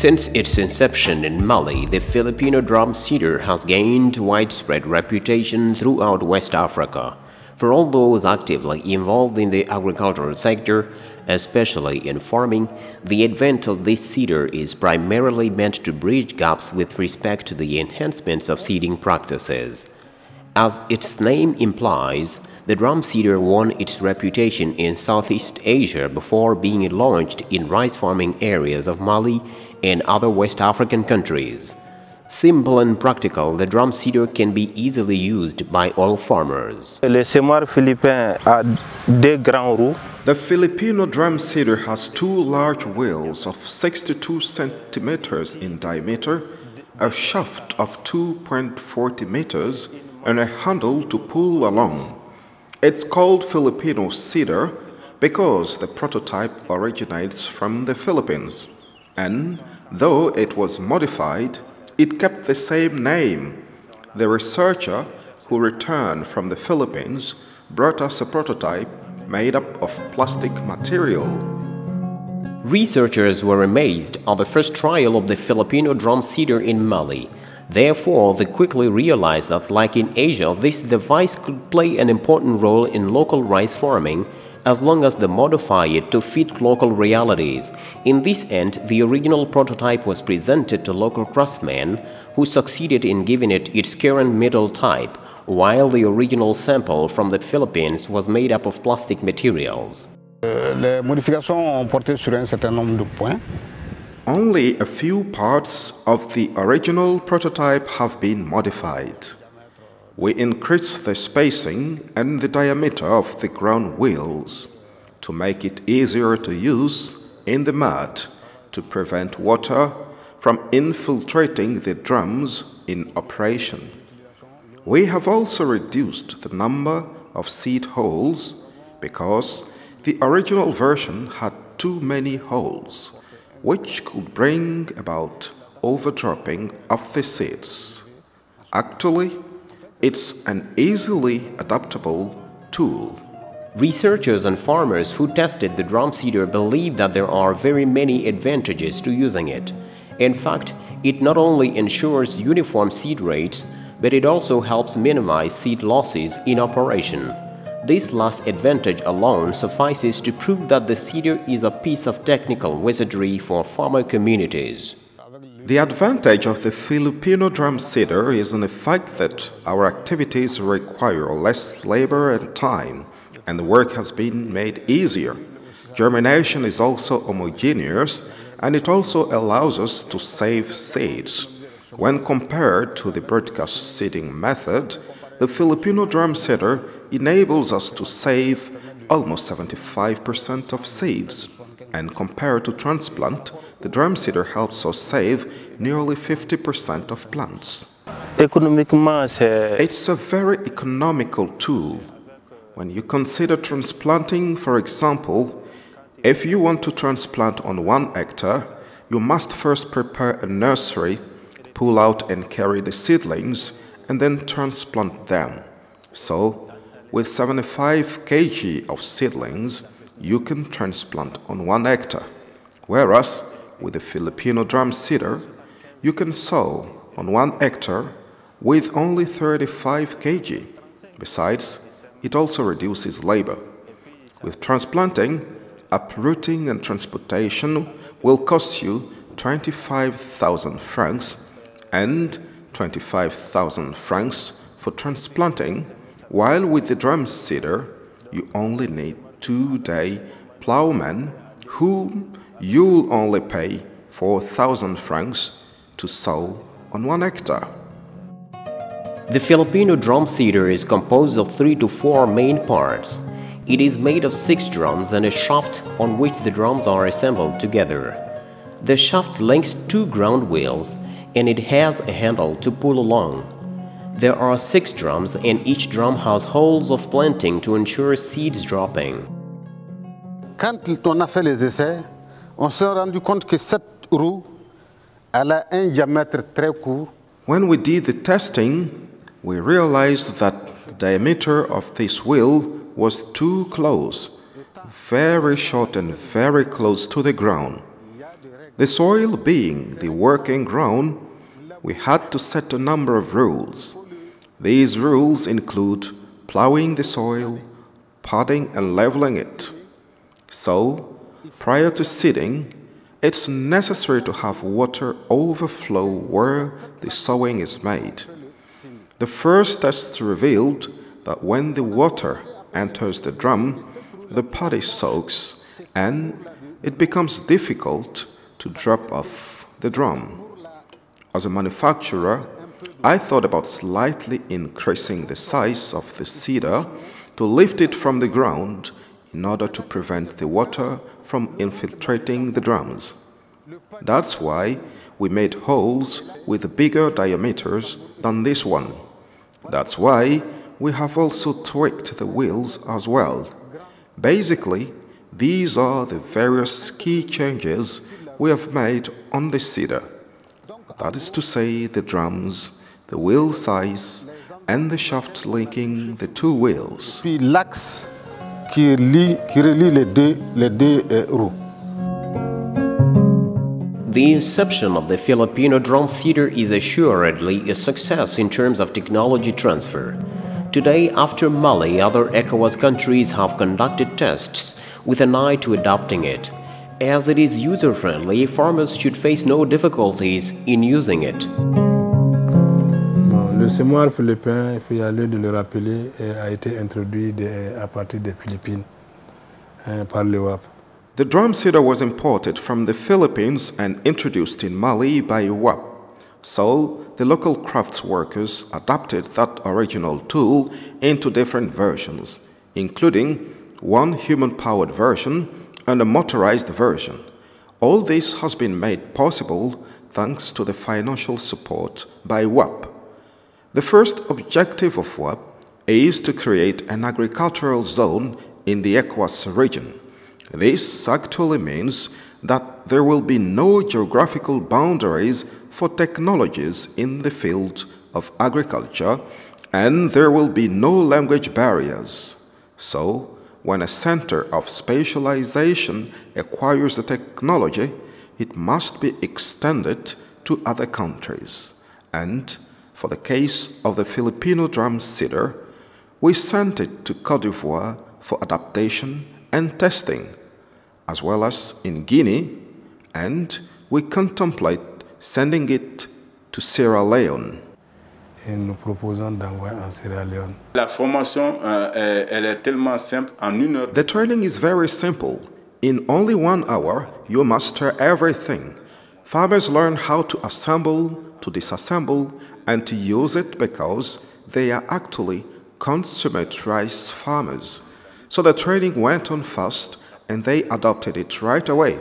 Since its inception in Mali, the Filipino drum cedar has gained widespread reputation throughout West Africa. For all those actively involved in the agricultural sector, especially in farming, the advent of this cedar is primarily meant to bridge gaps with respect to the enhancements of seeding practices. As its name implies, the drum cedar won its reputation in Southeast Asia before being launched in rice farming areas of Mali and other West African countries. Simple and practical, the drum cedar can be easily used by all farmers. The Filipino drum cedar has two large wheels of 62 centimeters in diameter, a shaft of 2.40 meters, and a handle to pull along. It's called Filipino cedar because the prototype originates from the Philippines, and though it was modified, it kept the same name. The researcher who returned from the Philippines brought us a prototype made up of plastic material. Researchers were amazed at the first trial of the Filipino drum cedar in Mali. Therefore, they quickly realized that, like in Asia, this device could play an important role in local rice farming as long as they modify it to fit local realities. In this end, the original prototype was presented to local craftsmen who succeeded in giving it its current metal type, while the original sample from the Philippines was made up of plastic materials. Les modifications ont porté sur un certain nombre de points. Only a few parts of the original prototype have been modified. We increased the spacing and the diameter of the ground wheels to make it easier to use in the mud to prevent water from infiltrating the drums in operation. We have also reduced the number of seed holes because the original version had too many holes, which could bring about overdropping of the seeds. Actually, it's an easily adaptable tool. Researchers and farmers who tested the drum cedar believe that there are very many advantages to using it. In fact, it not only ensures uniform seed rates, but it also helps minimize seed losses in operation. This last advantage alone suffices to prove that the cedar is a piece of technical wizardry for farmer communities. The advantage of the Filipino drum cedar is in the fact that our activities require less labor and time, and the work has been made easier. Germination is also homogeneous, and it also allows us to save seeds. When compared to the broadcast seeding method, the Filipino drum cedar enables us to save almost 75% of seeds, and compared to transplant, the drum cedar helps us save nearly 50% of plants. It's a very economical tool. When you consider transplanting, for example, if you want to transplant on 1 hectare, you must first prepare a nursery, pull out and carry the seedlings, and then transplant them. So, with 75 kg of seedlings, you can transplant on 1 hectare, whereas with the Filipino drum cedar, you can sow on 1 hectare with only 35 kg. Besides, it also reduces labor. With transplanting, uprooting and transportation will cost you 25,000 francs and 25,000 francs for transplanting, while with the drum cedar, you only need 2-day plowmen whom you'll only pay 4,000 francs to sow on 1 hectare. The Filipino drum cedar is composed of 3 to 4 main parts. It is made of 6 drums and a shaft on which the drums are assembled together. The shaft links 2 ground wheels, and it has a handle to pull along. There are 6 drums, and each drum has holes of planting to ensure seeds dropping. Quand on a fait les essais, on s'est rendu compte que cette roue, elle a un diamètre très court. When we did the testing, we realized that the diameter of this wheel was too close, very short and very close to the ground. The soil being the working ground, we had to set a number of rules. These rules include plowing the soil, podding and leveling it. So, prior to seeding, it's necessary to have water overflow where the sowing is made. The first tests revealed that when the water enters the drum, the paddy soaks and it becomes difficult to drop off the drum. As a manufacturer, I thought about slightly increasing the size of the seeder to lift it from the ground in order to prevent the water from infiltrating the drums. That's why we made holes with bigger diameters than this one. That's why we have also tweaked the wheels as well. Basically, these are the various key changes we have made on the seeder. That is to say, the drums, the wheel size, and the shaft linking the two wheels. Puis l'axe qui relie les deux roues. The inception of the Filipino drum seeder is assuredly a success in terms of technology transfer. Today, after Mali, other ECOWAS countries have conducted tests with an eye to adopting it. As it is user-friendly, farmers should face no difficulties in using it. Le semoir philippin, il faut y aller de le rappeler, a été introduit à partir des Philippines par le WAP. The drum seeder was imported from the Philippines and introduced in Mali by WAP. So, the local crafts workers adapted that original tool into different versions, including one human-powered version and a motorized version. All this has been made possible thanks to the financial support by WAP. The first objective of WAP is to create an agricultural zone in the ECOWAS region. This actually means that there will be no geographical boundaries for technologies in the field of agriculture, and there will be no language barriers. So, when a center of specialization acquires a technology, it must be extended to other countries. And for the case of the Filipino drum seeder, we sent it to Côte d'Ivoire for adaptation and testing, as well as in Guinea, and we contemplate sending it to Sierra Leone. Et nous proposons d'envoyer en Sierra Leone. La formation, elle est tellement simple, en 1 heure. The training is very simple. In only 1 hour, you master everything. Farmers learn how to assemble, to disassemble, and to use it because they are actually consummate rice farmers. So the training went on fast, and they adopted it right away.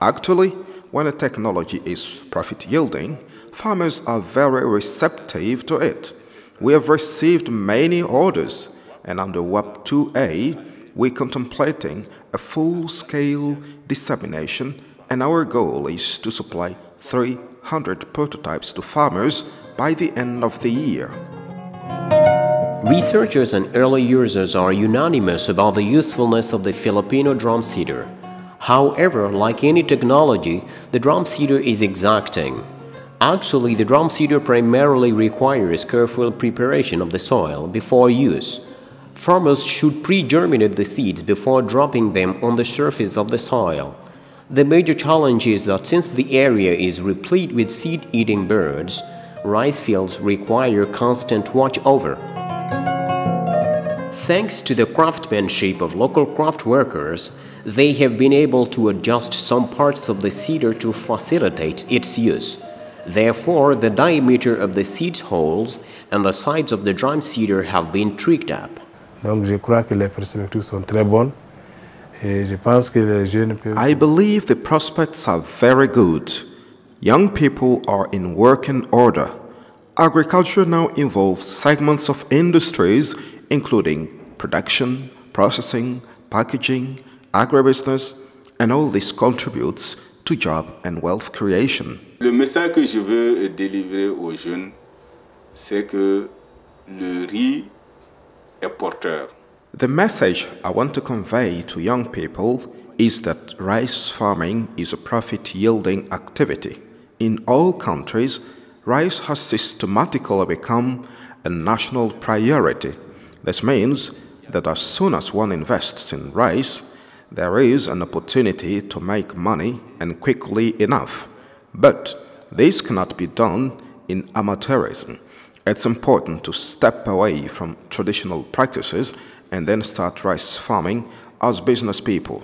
Actually, when a technology is profit-yielding, farmers are very receptive to it. We have received many orders, and under WAP 2A, we're contemplating a full-scale dissemination, and our goal is to supply 300 prototypes to farmers by the end of the year. Researchers and early users are unanimous about the usefulness of the Filipino drum seeder. However, like any technology, the drum seeder is exacting. Actually, the drum seeder primarily requires careful preparation of the soil before use. Farmers should pre-germinate the seeds before dropping them on the surface of the soil. The major challenge is that since the area is replete with seed-eating birds, rice fields require constant watch-over. Thanks to the craftsmanship of local craft workers, they have been able to adjust some parts of the seeder to facilitate its use. Therefore, the diameter of the seed holes and the sides of the drum seeder have been tweaked up. Donc je crois que les perspectives sont très bonnes et je pense que les jeunes peuvent... I believe the prospects are very good. Young people are in working order. Agriculture now involves segments of industries including production, processing, packaging, agribusiness, and all this contributes to job and wealth creation. Le message que je veux délivrer aux jeunes, c'est que le riz est porteur. The message I want to convey to young people is that rice farming is a profit-yielding activity. In all countries, rice has systematically become a national priority. This means that as soon as one invests in rice, there is an opportunity to make money and quickly enough. But this cannot be done in amateurism. It's important to step away from traditional practices and then start rice farming as business people.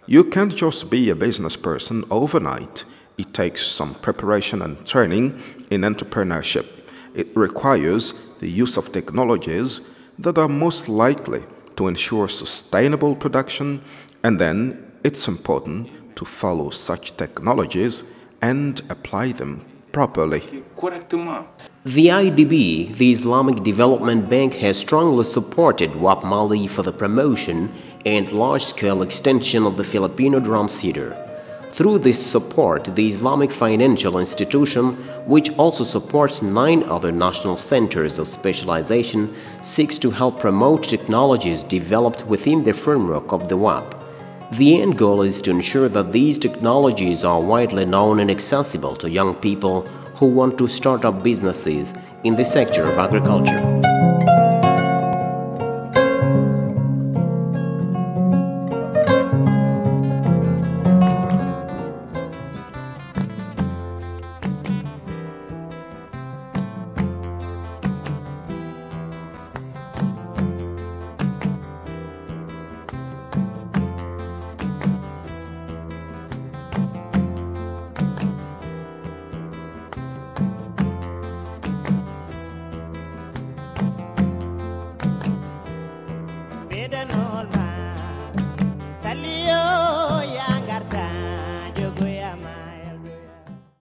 You can't just be a business person overnight. It takes some preparation and training in entrepreneurship. It requires the use of technologies that are most likely to ensure sustainable production, and then it's important to follow such technologies and apply them properly. The IDB, the Islamic Development Bank, has strongly supported WAP Mali for the promotion and large-scale extension of the Filipino drum cedar. Through this support, the Islamic Financial Institution, which also supports 9 other national centers of specialization, seeks to help promote technologies developed within the framework of the WAP. The end goal is to ensure that these technologies are widely known and accessible to young people who want to start up businesses in the sector of agriculture.